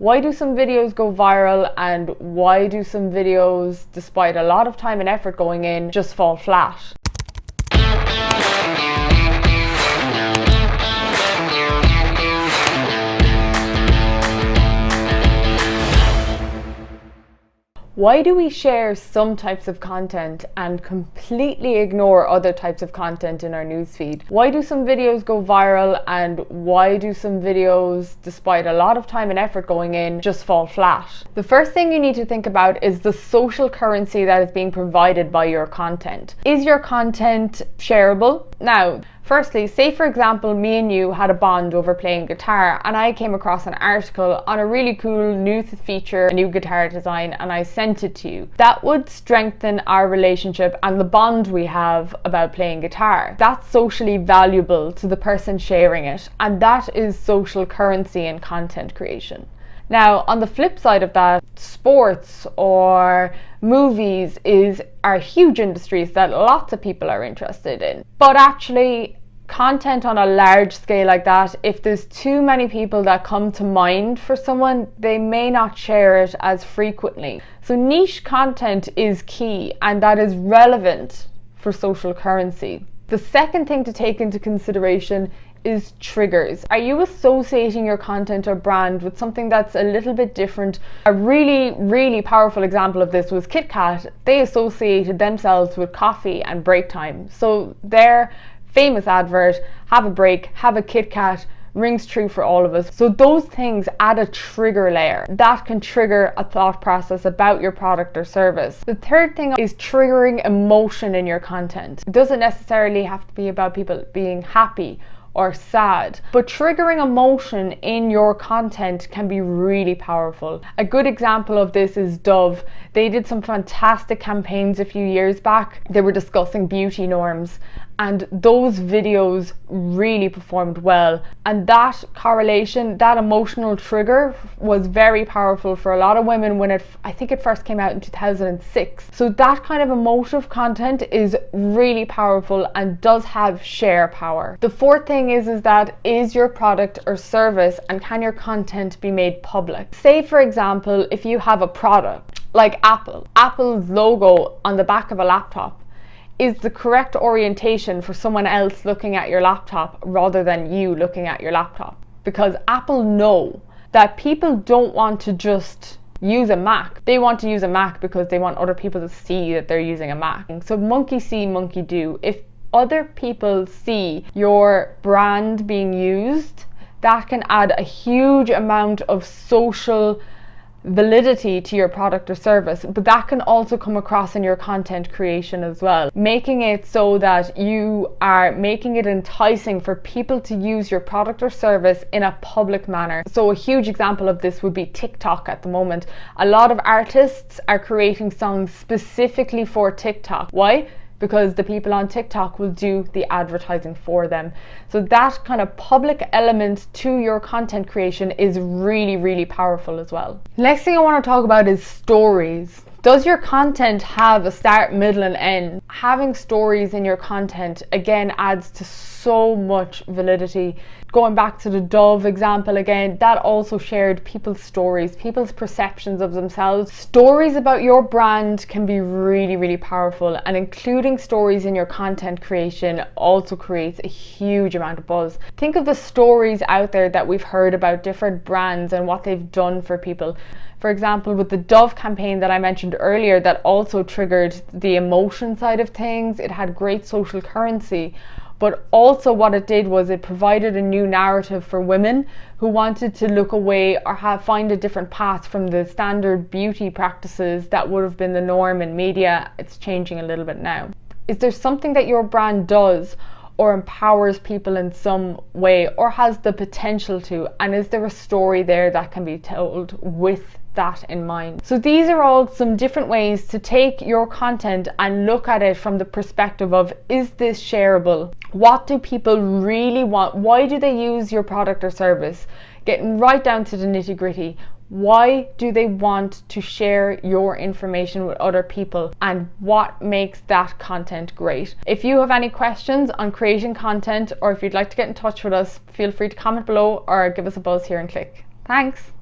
Why do some videos go viral, and why do some videos, despite a lot of time and effort going in, just fall flat? Why do we share some types of content and completely ignore other types of content in our newsfeed? Why do some videos go viral, and why do some videos, despite a lot of time and effort going in, just fall flat? The first thing you need to think about is the social currency that is being provided by your content. Is your content shareable? Now, firstly, say for example, me and you had a bond over playing guitar, and I came across an article on a really cool new feature, a new guitar design, and I sent it to you. That would strengthen our relationship and the bond we have about playing guitar. That's socially valuable to the person sharing it, and that is social currency in content creation. Now, on the flip side of that, sports or movies are huge industries that lots of people are interested in. But actually, content on a large scale like that, if there's too many people that come to mind for someone, they may not share it as frequently. So niche content is key, and that is relevant for social currency. The second thing to take into consideration is triggers. Are you associating your content or brand with something that's a little bit different? A really powerful example of this was Kit Kat. They associated themselves with coffee and break time. So their famous advert, have a break, have a Kit Kat, rings true for all of us. So those things add a trigger layer that can trigger a thought process about your product or service. The third thing is triggering emotion in your content. It doesn't necessarily have to be about people being happy or sad, but triggering emotion in your content can be really powerful. A good example of this is Dove. They did some fantastic campaigns a few years back. They were discussing beauty norms, and those videos really performed well. And that correlation, that emotional trigger, was very powerful for a lot of women when I think it first came out in 2006. So that kind of emotive content is really powerful and does have share power. The fourth thing is that is your product or service, and can your content be made public? Say for example, if you have a product like Apple's logo on the back of a laptop is the correct orientation for someone else looking at your laptop rather than you looking at your laptop. Because Apple know that people don't want to just use a Mac. They want to use a Mac because they want other people to see that they're using a Mac. So monkey see, monkey do. If other people see your brand being used, that can add a huge amount of social validity to your product or service, but that can also come across in your content creation as well, making it so that you are making it enticing for people to use your product or service in a public manner. So a huge example of this would be TikTok at the moment. A lot of artists are creating songs specifically for TikTok. Why? Because the people on TikTok will do the advertising for them. So that kind of public element to your content creation is really powerful as well. Next thing I want to talk about is stories. Does your content have a start, middle and end? Having stories in your content again adds to so much validity. Going back to the Dove example again, that also shared people's stories, people's perceptions of themselves. Stories about your brand can be really powerful, and including stories in your content creation also creates a huge amount of buzz. Think of the stories out there that we've heard about different brands and what they've done for people. For example, with the Dove campaign that I mentioned earlier, that also triggered the emotion side of things. It had great social currency, but also what it did was it provided a new narrative for women who wanted to look away or find a different path from the standard beauty practices that would have been the norm in media. It's changing a little bit now. Is there something that your brand does or empowers people in some way, or has the potential to, and is there a story there that can be told with that in mind? So these are all some different ways to take your content and look at it from the perspective of, is this shareable? What do people really want? Why do they use your product or service? Getting right down to the nitty-gritty. Why do they want to share your information with other people, and what makes that content great? If you have any questions on creating content, or if you'd like to get in touch with us, feel free to comment below or give us a buzz here and click. Thanks.